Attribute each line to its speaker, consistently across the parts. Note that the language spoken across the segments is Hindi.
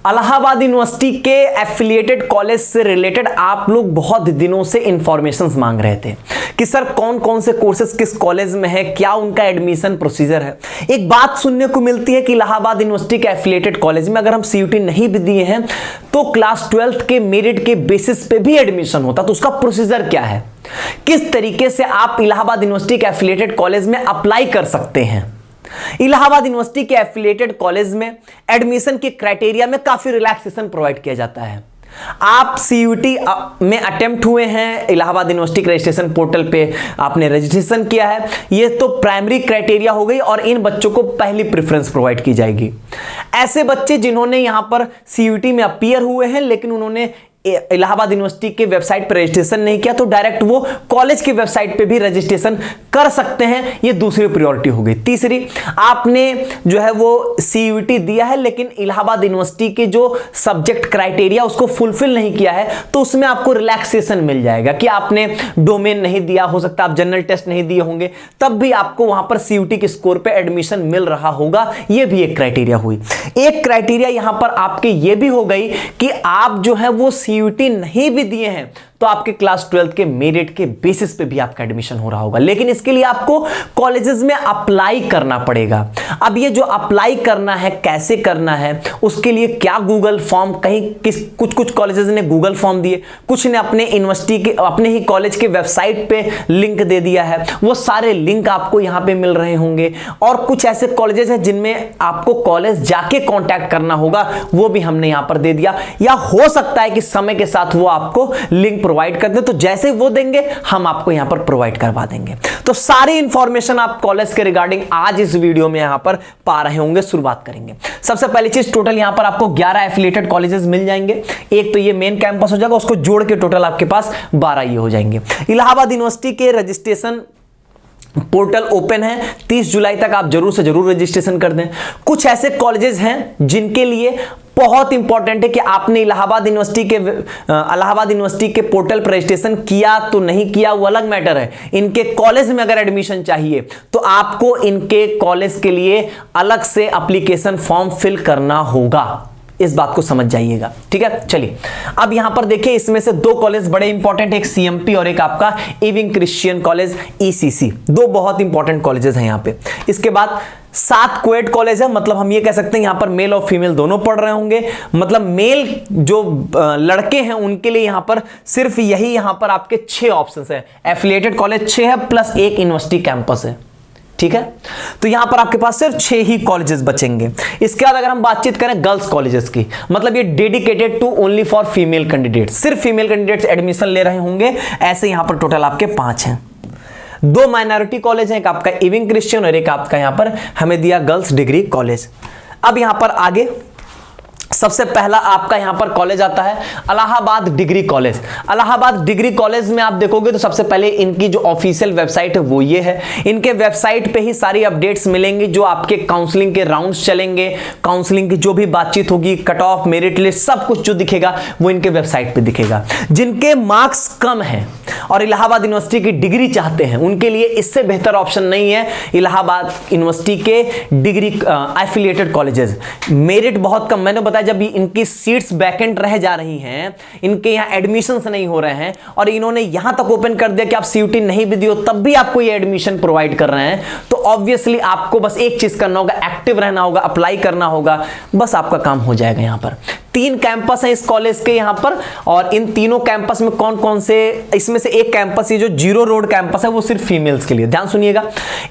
Speaker 1: इलाहाबाद यूनिवर्सिटी के एफिलिएटेड कॉलेज से रिलेटेड आप लोग बहुत दिनों से इंफॉर्मेशंस मांग रहे थे कि सर कौन कौन से कोर्सेज किस कॉलेज में है, क्या उनका एडमिशन प्रोसीजर है। एक बात सुनने को मिलती है कि इलाहाबाद यूनिवर्सिटी के एफिलिएटेड कॉलेज में अगर हम सीयूटी नहीं भी दिए हैं तो क्लास 12th के मेरिट के बेसिस पे भी एडमिशन होता, तो उसका प्रोसीजर क्या है, किस तरीके से आप इलाहाबाद यूनिवर्सिटी के एफिलिएटेड कॉलेज में अप्लाई कर सकते हैं। इलाहाबाद यूनिवर्सिटी के एफिलिएटेड कॉलेज में एडमिशन के क्राइटेरिया में काफी रिलैक्सेशन प्रोवाइड किया जाता है। आप सीयूटी में अटेम्प्ट हुए हैं, इलाहाबाद यूनिवर्सिटी के रजिस्ट्रेशन पोर्टल पे आपने रजिस्ट्रेशन किया है, ये तो प्राइमरी क्राइटेरिया हो गई और इन बच्चों को पहली प्रेफरेंस प्रोवाइड की जाएगी। ऐसे बच्चे जिन्होंने यहां पर सीयूटी में अपीयर हुए हैं लेकिन उन्होंने इलाहाबाद यूनिवर्सिटी के वेबसाइट पर रजिस्ट्रेशन नहीं किया तो डायरेक्ट वो कॉलेज की वेबसाइट पे भी रजिस्ट्रेशन कर सकते हैं, ये दूसरी प्रायोरिटी हो गई। तीसरी, आपने जो है वो सीयूटी दिया है लेकिन इलाहाबाद यूनिवर्सिटी के जो सब्जेक्ट क्राइटेरिया उसको फुलफिल नहीं किया है तो उसमें आपको रिलैक्सेशन मिल जाएगा कि आपने डोमेन नहीं दिया, हो सकता है आप जनरल टेस्ट नहीं दिए होंगे, तब भी आपको वहां पर सीयूटी के स्कोर पे एडमिशन मिल रहा होगा। ये भी एक क्राइटेरिया हुई। एक क्राइटेरिया यहां पर आपके ये भी हो गई कि आप जो है वो सीयूटी नहीं भी दिए हैं तो आपके क्लास 12th के मेरिट के बेसिस पे भी आपका एडमिशन हो रहा होगा, लेकिन इसके लिए आपको कॉलेजेस में अप्लाई करना पड़ेगा। अब ये जो अप्लाई करना है, कैसे करना है, उसके लिए क्या गूगल फॉर्म, कहीं कुछ कॉलेजेस ने गूगल फॉर्म दिए, कुछ ने अपने यूनिवर्सिटी के अपने ही कॉलेज के वेबसाइट पे लिंक दे दिया है, वो सारे लिंक आपको यहां पे मिल रहे होंगे। और कुछ ऐसे कॉलेजेस हैं जिनमें आपको कॉलेज जाके कॉन्टैक्ट करना होगा, वो भी हमने यहां पर दे दिया, या हो सकता है कि समय के साथ वो आपको लिंक प्रोवाइड कर दे, तो जैसे वो देंगे हम आपको यहां पर प्रोवाइड करवा देंगे। तो सारी इंफॉर्मेशन आप कॉलेज के रिगार्डिंग आज इस वीडियो में यहां पर पा रहे होंगे। शुरुआत करेंगे। सबसे पहली चीज, टोटल यहां पर आपको 11 एफिलिएटेड कॉलेजेस मिल जाएंगे। एक तो ये मेन कैंपस हो जाएगा, उसको जोड़ के टोटल आपके पास 12 ये हो जाएंगे। इलाहाबाद यूनिवर्सिटी के रजिस्ट्रेशन पोर्टल ओपन है, 30 जुलाई तक आप जरूर से जरूर रजिस्ट्रेशन कर दें। कुछ ऐसे कॉलेजेस हैं जिनके लिए बहुत इंपॉर्टेंट है कि आपने इलाहाबाद यूनिवर्सिटी के पोर्टल पर रजिस्ट्रेशन किया तो नहीं किया वो अलग मैटर है। इनके कॉलेज में अगर एडमिशन चाहिए तो आपको इनके कॉलेज के लिए अलग से एप्लीकेशन फॉर्म फिल करना होगा, इस बात को समझ जाइएगा, ठीक है। चलिए अब यहां पर देखिए, इसमें से दो कॉलेज बड़े इंपॉर्टेंट, एक सीएमपी और एक आपका इविंग क्रिश्चियन कॉलेज ईसीसी, दो बहुत इंपॉर्टेंट कॉलेजेस हैं यहां पे। इसके बाद 7 कोएड कॉलेज है, मतलब हम ये कह सकते हैं यहां पर मेल और फीमेल दोनों पढ़ रहे होंगे। मतलब मेल जो लड़के हैं उनके लिए यहां पर सिर्फ यही यहां पर आपके 6 ऑप्शन है। एफिलिएटेड कॉलेज 6 है प्लस एक यूनिवर्सिटी कैंपस है, ठीक है। तो यहां पर आपके पास सिर्फ 6 ही कॉलेजेस बचेंगे। इसके बाद अगर हम बातचीत करें गर्ल्स कॉलेजेस की, मतलब ये dedicated to only for female candidates, सिर्फ फीमेल कैंडिडेट्स एडमिशन ले रहे होंगे। ऐसे यहां पर टोटल आपके 5 हैं। 2 माइनॉरिटी कॉलेज हैं, एक आपका इविंग क्रिश्चियन और एक आपका यहां पर हमें दिया गर्ल्स डिग्री कॉलेज। अब यहां पर आगे सबसे पहला आपका यहां पर कॉलेज आता है Allahabad degree college. Allahabad degree college में आप देखोगे तो सबसे पहले इनकी जो ऑफिशियल वेबसाइट है वो ये है। इनके वेबसाइट पे ही सारी अपडेट्स मिलेंगी, जो आपके काउंसलिंग के राउंड्स चलेंगे, काउंसलिंग की जो भी बातचीत होगी, कट ऑफ, मेरिट लिस्ट, सब कुछ जो दिखेगा वो इनके वेबसाइट पे दिखेगा। जिनके मार्क्स कम हैं और इलाहाबाद यूनिवर्सिटी की डिग्री चाहते हैं उनके लिए इससे बेहतर ऑप्शन नहीं है इलाहाबाद यूनिवर्सिटी के डिग्री एफिलिएटेड कॉलेजेस। मेरिट बहुत कम, मैंने बताया जब इनकी सीट्स वैकेंट रह जा रही हैं, इनके यहां एडमिशंस नहीं हो रहे हैं और इन्होंने यहां तक ओपन कर दिया कि आप सीयूटी नहीं भी दियो तब भी आपको ये एडमिशन प्रोवाइड कर रहे हैं, तो ऑब्वियसली आपको बस एक चीज करना होगा, एक्टिव रहना होगा, अप्लाई करना होगा, बस आपका काम हो जाएगा। यहां पर 3 कैंपस हैं इस कॉलेज के यहां पर, और इन तीनों कैंपस में कौन कौन से, इसमें से एक कैंपस ये जो जीरो रोड कैंपस है वो सिर्फ फीमेल्स के लिए, ध्यान सुनिएगा।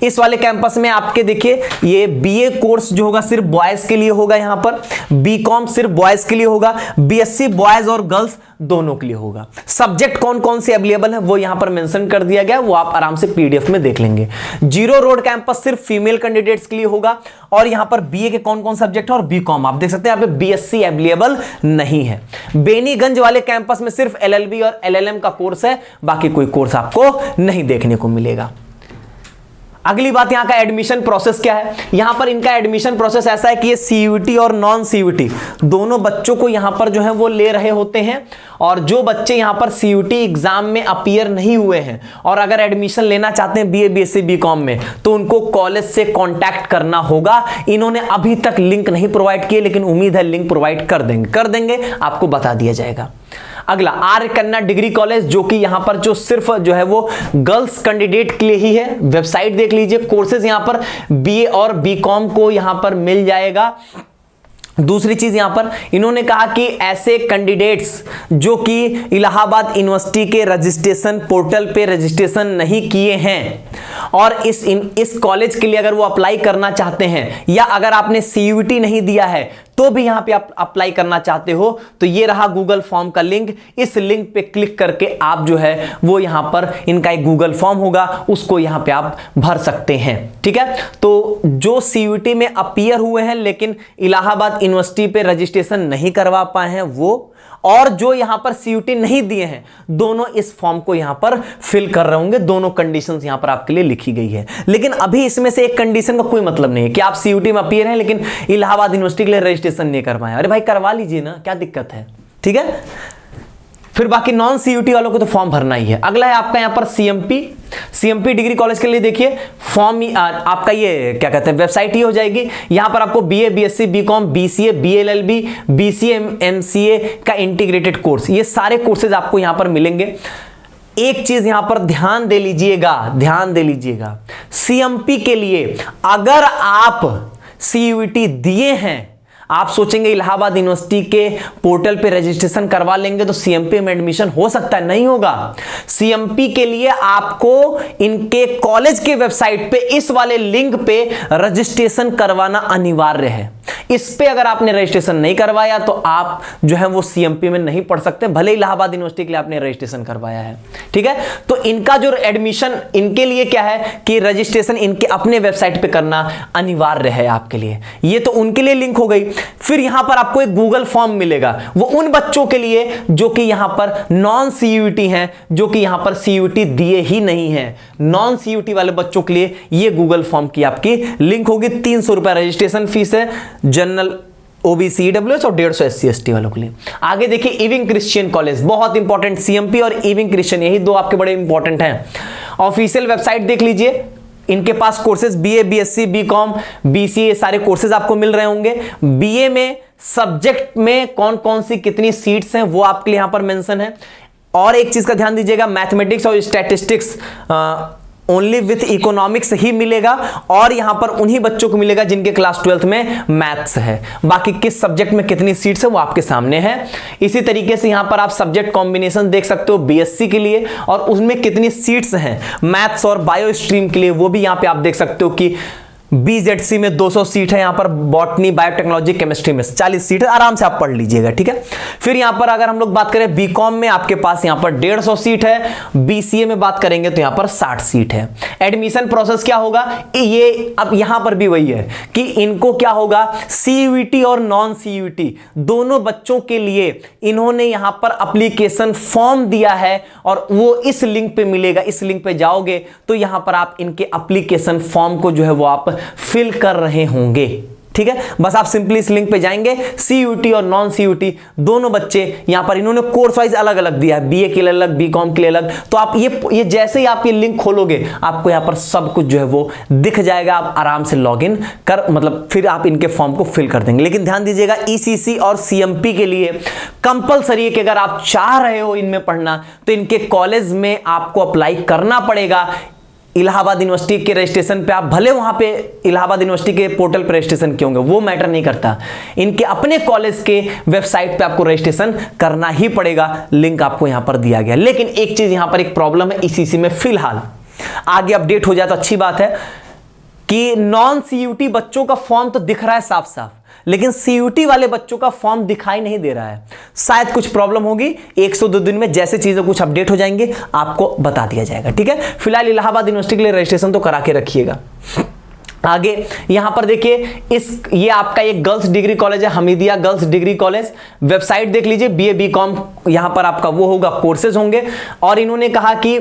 Speaker 1: इस वाले कैंपस में आपके देखिए ये बीए कोर्स जो होगा सिर्फ बॉयज के लिए होगा, यहां पर बीकॉम सिर्फ बॉयज के लिए होगा, बीएससी बॉयज और गर्ल्स दोनों के लिए होगा। सब्जेक्ट कौन कौन से अवेलेबल है वो यहां पर मेंशन कर दिया गया, वो आप आराम से पीडीएफ में देख लेंगे। जीरो रोड कैंपस सिर्फ फीमेल कैंडिडेट्स के लिए होगा, और यहां पर बीए के कौन कौन सब्जेक्ट है और बीकॉम आप देख सकते हैं, यहां पे बीएससी अवेलेबल नहीं है। बेनीगंज वाले कैंपस में सिर्फ एलएलबी और एलएलएम का कोर्स है, बाकी कोई कोर्स आपको नहीं देखने को मिलेगा। अगली बात, यहां का एडमिशन प्रोसेस क्या है। यहां पर इनका एडमिशन प्रोसेस ऐसा है कि ये सीयूटी और नॉन सीयूटी दोनों बच्चों को यहां पर जो है वो ले रहे होते हैं, और जो बच्चे यहां पर सीयूटी एग्जाम में अपीयर नहीं हुए हैं और अगर एडमिशन लेना चाहते हैं बीए बीएससी बीकॉम में, तो उनको कॉलेज से कांटेक्ट करना होगा। इन्होंने अभी तक लिंक नहीं प्रोवाइड किए, लेकिन उम्मीद है लिंक प्रोवाइड कर देंगे, आपको बता दिया जाएगा। अगला आर्य कन्या डिग्री कॉलेज, जो कि यहां पर जो सिर्फ जो है वो गर्ल्स कैंडिडेट के लिए ही है। वेबसाइट देख लीजिए, कोर्सेज यहां पर बीए और बीकॉम को यहां पर मिल जाएगा। दूसरी चीज यहां पर इन्होंने कहा कि ऐसे कैंडिडेट्स जो कि इलाहाबाद यूनिवर्सिटी के रजिस्ट्रेशन पोर्टल पे रजिस्ट्रेशन नहीं किए हैं और इस कॉलेज के लिए अगर वो अप्लाई करना चाहते हैं, या अगर आपने सीयूटी नहीं दिया है तो भी यहां पे आप अप्लाई करना चाहते हो, तो ये रहा गूगल फॉर्म का लिंक। इस लिंक पे क्लिक करके आप जो है वो यहां पर इनका एक गूगल फॉर्म होगा, उसको यहां पे आप भर सकते हैं। ठीक है, तो जो सीयूटी में अपीयर हुए हैं लेकिन इलाहाबाद यूनिवर्सिटी पे रजिस्ट्रेशन नहीं करवा पाए हैं वो, और जो यहां पर सीयूटी नहीं दिए हैं, दोनों इस फॉर्म को यहां पर फिल कर रहे होंगे। दोनों कंडीशंस यहां पर आपके लिए लिखी गई है, लेकिन अभी इसमें से एक कंडीशन का कोई मतलब नहीं है कि आप सीयूटी में अपीयर हैं लेकिन इलाहाबाद यूनिवर्सिटी के लिए रजिस्ट्रेशन नहीं करवाएं। अरे भाई करवा लीजिए ना, क्या दिक्कत है। ठीक है, फिर बाकी नॉन सीयूटी वालों को तो फॉर्म भरना ही है। अगला है आपका यहां पर सीएमपी डिग्री कॉलेज के लिए देखिए फॉर्म आपका ये क्या कहते हैं वेबसाइट ही हो जाएगी। यहां पर आपको BA BSc BCom BCA BLLB BCA MCA का इंटीग्रेटेड कोर्स, ये सारे कोर्सेज आपको यहां पर मिलेंगे। एक चीज यहां पर ध्यान दे लीजिएगा, सीएमपी के लिए अगर आप सीयूटी दिए हैं, आप सोचेंगे इलाहाबाद यूनिवर्सिटी के पोर्टल पे रजिस्ट्रेशन करवा लेंगे तो सीएमपी में एडमिशन हो सकता है, नहीं होगा। सीएमपी के लिए आपको इनके कॉलेज के वेबसाइट पे इस वाले लिंक पे रजिस्ट्रेशन करवाना अनिवार्य है। इस पे अगर आपने रजिस्ट्रेशन नहीं करवाया तो आप जो है वो सीएमपी में नहीं पढ़ सकते, भले इलाहाबाद यूनिवर्सिटी के लिए आपने रजिस्ट्रेशन करवाया है। ठीक है, तो इनका जो एडमिशन इनके लिए क्या है कि रजिस्ट्रेशन इनके अपने वेबसाइट पे करना अनिवार्य है आपके लिए। ये तो उनके लिए लिंक हो गई। फिर यहां पर आपको एक गूगल फॉर्म मिलेगा, वो उन बच्चों के लिए जो कि यहां पर नॉन सीयूटी हैं, जो कि यहां पर सीयूटी दिए ही नहीं है। नॉन सीयूटी वाले बच्चों के लिए ये गूगल फॉर्म की आपकी लिंक होगी। 300 रुपए रजिस्ट्रेशन फीस है जनरल ओबीसी ईडब्ल्यूएस और 150 एससी एसटी वालों के लिए। आगे देखिए इविंग क्रिश्चियन कॉलेज, बहुत इंपॉर्टेंट, सीएमपी और इविंग क्रिश्चियन यही दो आपके बड़े इंपॉर्टेंट हैं। ऑफिशियल वेबसाइट देख लीजिए, इनके पास courses BA BSc BCom BCA सारे कोर्सेज आपको मिल रहे होंगे। बीए में सब्जेक्ट में कौन कौन सी कितनी सीट्स हैं वो आपके लिए यहां पर मेंशन है। और एक चीज का ध्यान दीजिएगा, मैथमेटिक्स और स्टैटिस्टिक्स ओनली विथ इकोनॉमिक्स ही मिलेगा, और यहां पर उन्हीं बच्चों को मिलेगा जिनके क्लास 12th में मैथ्स है। बाकी किस सब्जेक्ट में कितनी सीट्स है वो आपके सामने है। इसी तरीके से यहां पर आप सब्जेक्ट कॉम्बिनेशन देख सकते हो बीएससी के लिए, और उसमें कितनी सीट्स हैं मैथ्स और बायो स्ट्रीम के लिए, वो भी यहां पे आप देख सकते हो कि बीजेडसी में 200 सीट है, यहां पर बॉटनी बायोटेक्नोलॉजी केमिस्ट्री में 40 सीट है, आराम से आप पढ़ लीजिएगा। ठीक है, फिर यहां पर अगर हम लोग बात करें बीकॉम में आपके पास यहां पर 150 सीट है, बीसीए में बात करेंगे तो यहां पर 60 सीट है। एडमिशन प्रोसेस क्या होगा, ये अब यहां पर भी वही है कि इनको क्या होगा, सीयूटी और नॉन सीयूटी दोनों बच्चों के लिए इन्होंने यहां पर एप्लीकेशन फॉर्म दिया है, और वो इस लिंक पे मिलेगा। इस लिंक पे जाओगे तो यहां पर आप इनके एप्लीकेशन फॉर्म को जो है वो आप फिल कर रहे होंगे। ठीक है, बस आप सिंपली इस लिंक पे जाएंगे। सीयूटी और नॉन सीयूटी दोनों बच्चे यहां पर इन्होंने कोर्स वाइज अलग अलग दिया है, बीए के लिए अलग बीकॉम के लिए अलग। तो आप ये जैसे ही आप ये लिंक खोलोगे आपको यहां पर सब कुछ जो है वो दिख जाएगा। आप आराम से लॉगिन कर मतलब फिर आप इनके फॉर्म को फिल कर देंगे। लेकिन ध्यान दीजिएगा ईसीसी और सीएमपी के लिए कंपलसरी है कि अगर आप चाह रहे हो इनमें पढ़ना तो इनके कॉलेज में आपको अप्लाई करना पड़ेगा। इलाहाबाद यूनिवर्सिटी के रजिस्ट्रेशन पे आप भले वहां पे इलाहाबाद यूनिवर्सिटी के पोर्टल पे रजिस्ट्रेशन किए होंगे, वो मैटर नहीं करता। इनके अपने कॉलेज के वेबसाइट पे आपको रजिस्ट्रेशन करना ही पड़ेगा। लिंक आपको यहां पर दिया गया। लेकिन एक चीज यहां पर एक प्रॉब्लम है ईसीसी में, फिलहाल आगे अपडेट हो जाए तो अच्छी बात है कि नॉन सीयूटी बच्चों का फॉर्म तो दिख रहा है साफ साफ, लेकिन सीयूटी वाले बच्चों का फॉर्म दिखाई नहीं दे रहा है। शायद कुछ प्रॉब्लम होगी, 102 दिन में जैसे चीजें कुछ अपडेट हो जाएंगे आपको बता दिया जाएगा। ठीक है, फिलहाल इलाहाबाद यूनिवर्सिटी के लिए रजिस्ट्रेशन तो करा के रखिएगा। आगे यहां पर देखिए ये आपका एक गर्ल्स डिग्री कॉलेज है, Hamidia girls degree college. Website देख लीजिए, बीए बीकॉम यहां पर आपका वो होगा, कोर्सेज होंगे। और इन्होंने कहा कि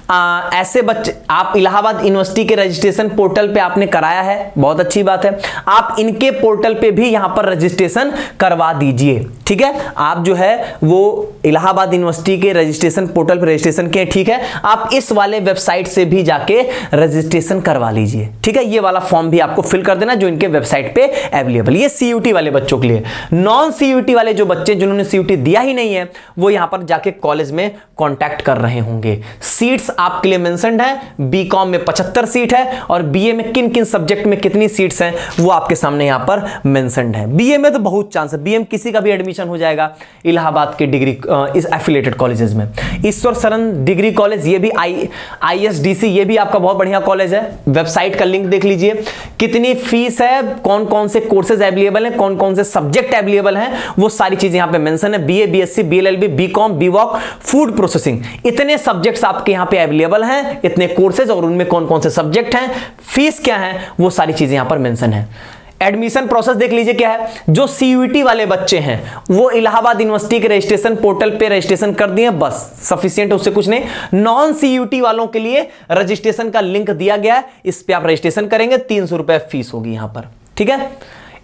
Speaker 1: ऐसे बच्चे, आप इलाहाबाद यूनिवर्सिटी के रजिस्ट्रेशन पोर्टल पे आपने कराया है, बहुत अच्छी बात है, आप इनके पोर्टल पे भी यहां पर रजिस्ट्रेशन करवा दीजिए। ठीक है, आप जो है वो इलाहाबाद यूनिवर्सिटी के रजिस्ट्रेशन पोर्टल पे रजिस्ट्रेशन किए, ठीक है, आप इस वाले वेबसाइट से भी जाके रजिस्ट्रेशन करवा लीजिए। ठीक है, ये वाला फॉर्म भी आपको फिल कर देना जो इनके वेबसाइट पे अवेलेबल। ये सीयूटी वाले बच्चों के लिए। नॉन सीयूटी वाले जो बच्चे जिन्होंने सीयूटी दिया ही नहीं है, वो यहां पर जाके कॉलेज में कांटेक्ट कर रहे होंगे। सीट्स आपके लिए मेंशन्ड है, बीकॉम में 75 सीट है और बीए में किन किन सब्जेक्ट में कितनी सीट्स हैं वो आपके सामने यहां पर मेंशन्ड है। बीए में तो बहुत चांस है, बीए में किसी का भी एडमिशन हो जाएगा इलाहाबाद के डिग्री इस एफिलिएटेड कॉलेजेस में। ईश्वर शरण डिग्री कॉलेज, ये भी ISDC, ये भी आपका बहुत बढ़िया कॉलेज है। वेबसाइट का लिंक देख लीजिए, कितनी फीस है, कौन कौन से कोर्सेज अवेलेबल हैं, कौन कौन से सब्जेक्ट अवेलेबल हैं, वो सारी चीजें यहां पे मेंशन है। BA BSc BLLB BCom BVoc food processing, इतने सब्जेक्ट्स आपके यहां पे अवेलेबल हैं, इतने कोर्सेज और उनमें कौन कौन से सब्जेक्ट हैं, फीस क्या है, वो सारी चीजें यहां पर मेंशन है। एडमिशन प्रोसेस देख लीजिए क्या है। जो सीयूटी वाले बच्चे हैं वो इलाहाबाद यूनिवर्सिटी के रजिस्ट्रेशन पोर्टल पे रजिस्ट्रेशन कर दिए, बस सफिशिएंट है, उससे कुछ नहीं। नॉन सीयूटी वालों के लिए रजिस्ट्रेशन का लिंक दिया गया है, इस पे आप रजिस्ट्रेशन करेंगे, 300 रुपए फीस होगी यहां पर। ठीक है,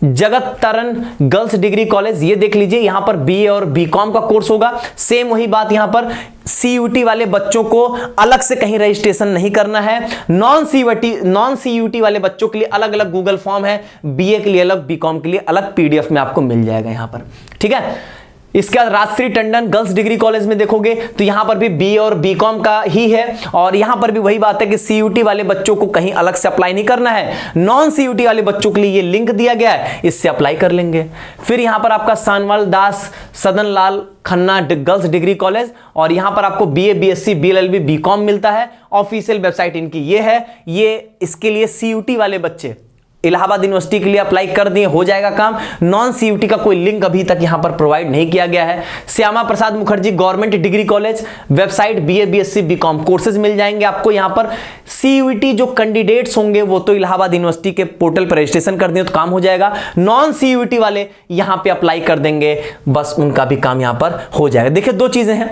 Speaker 1: जगत तरन गर्ल्स डिग्री कॉलेज, ये देख लीजिए, यहां पर बीए और बीकॉम का कोर्स होगा। सेम वही बात यहां पर, सीयूटी वाले बच्चों को अलग से कहीं रजिस्ट्रेशन नहीं करना है। नॉन सीयूटी वाले बच्चों के लिए अलग अलग गूगल फॉर्म है, बीए के लिए अलग, बीकॉम के लिए अलग, पीडीएफ में आपको मिल जाएगा यहां पर। ठीक है, इसके बाद Rajshree Tandon girls degree college में देखोगे तो यहां पर भी बीए और बीकॉम का ही है, और यहां पर भी वही बात है कि सीयूटी वाले बच्चों को कहीं अलग से अप्लाई नहीं करना है। नॉन सीयूटी वाले बच्चों के लिए ये लिंक दिया गया है, इससे अप्लाई कर लेंगे। फिर यहां पर आपका सानवाल दास सदन लाल खन्ना गर्ल्स डिग्री कॉलेज, और यहां पर आपको BA BSc BLLB BCom मिलता है। ऑफिशियल वेबसाइट इनकी ये है। ये इसके लिए सीयूटी वाले बच्चे इलाहाबाद यूनिवर्सिटी के लिए अप्लाई कर दिए, हो जाएगा काम। नॉन सीयूटी का कोई लिंक अभी तक यहां पर प्रोवाइड नहीं किया गया है। Shyama Prasad Mukherjee government degree college website, BA BSc BCom courses मिल जाएंगे आपको यहां पर। सीयूटी जो कैंडिडेट्स होंगे वो तो इलाहाबाद यूनिवर्सिटी के पोर्टल पर रजिस्ट्रेशन कर दिए तो काम हो जाएगा। नॉन सीयूटी वाले यहां पर अप्लाई कर देंगे, बस उनका भी काम यहां पर हो जाएगा। देखिए, दो चीजें हैं,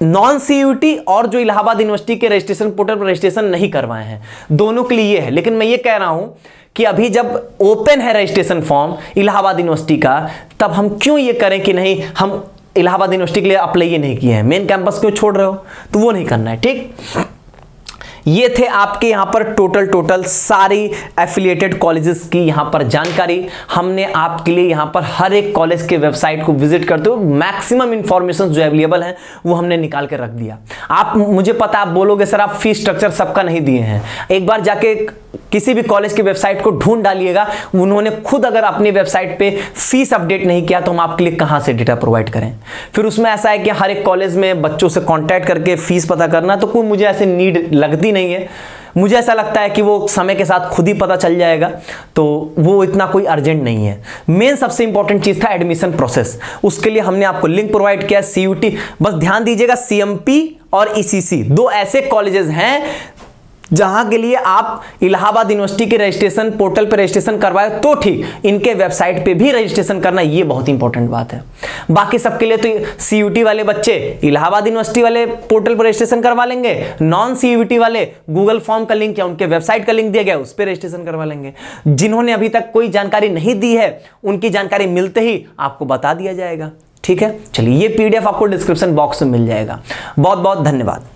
Speaker 1: नॉन सीयूटी और जो इलाहाबाद यूनिवर्सिटी के रजिस्ट्रेशन पोर्टल पर रजिस्ट्रेशन नहीं करवाए हैं, दोनों के लिए है। लेकिन मैं ये कह रहा हूं कि अभी जब ओपन है रजिस्ट्रेशन फॉर्म इलाहाबाद यूनिवर्सिटी का, तब हम क्यों ये करें कि नहीं, हम इलाहाबाद यूनिवर्सिटी के लिए अप्लाई ये नहीं किए हैं, मेन कैंपस क्यों छोड़ रहे हो, तो वो नहीं करना है। ठीक, ये थे आपके यहां पर टोटल सारी एफिलिएटेड कॉलेजेस की यहां पर जानकारी। हमने आपके लिए यहां पर हर एक कॉलेज के वेबसाइट को विजिट करते हुए मैक्सिमम इंफॉर्मेशन जो अवेलेबल है वो हमने निकाल के रख दिया। आप, मुझे पता आप बोलोगे सर आप फीस स्ट्रक्चर सबका नहीं दिए हैं, एक बार जाके किसी भी कॉलेज की वेबसाइट को ढूंढ डालिएगा, उन्होंने खुद अगर अपनी वेबसाइट पे फीस अपडेट नहीं किया तो हम आपके लिए कहां से डेटा प्रोवाइड करें। फिर उसमें ऐसा है कि हर एक कॉलेज में बच्चों से कांटेक्ट करके फीस पता करना, तो कोई मुझे ऐसे नीड लगती नहीं है। मुझे ऐसा लगता है कि वो समय के साथ खुद ही पता चल जाएगा, तो वो इतना कोई अर्जेंट नहीं है। मेन सबसे इंपॉर्टेंट चीज था एडमिशन प्रोसेस, उसके लिए हमने आपको लिंक प्रोवाइड किया। सीयूटी, बस ध्यान दीजिएगा, CMP और ECC दो ऐसे कॉलेजेस हैं जहां के लिए आप इलाहाबाद यूनिवर्सिटी के रजिस्ट्रेशन पोर्टल पर रजिस्ट्रेशन करवाए तो ठीक, इनके वेबसाइट पे भी रजिस्ट्रेशन करना, ये बहुत इंपॉर्टेंट बात है। बाकी सबके लिए तो सीयूटी वाले बच्चे इलाहाबाद यूनिवर्सिटी वाले पोर्टल पर रजिस्ट्रेशन करवा लेंगे, नॉन सीयूटी वाले गूगल फॉर्म का लिंक या उनके वेबसाइट का लिंक दिया गया उस पर रजिस्ट्रेशन करवा लेंगे। जिन्होंने अभी तक कोई जानकारी नहीं दी है, उनकी जानकारी मिलते ही आपको बता दिया जाएगा। ठीक है, चलिए, ये PDF आपको डिस्क्रिप्शन बॉक्स में मिल जाएगा। बहुत बहुत धन्यवाद।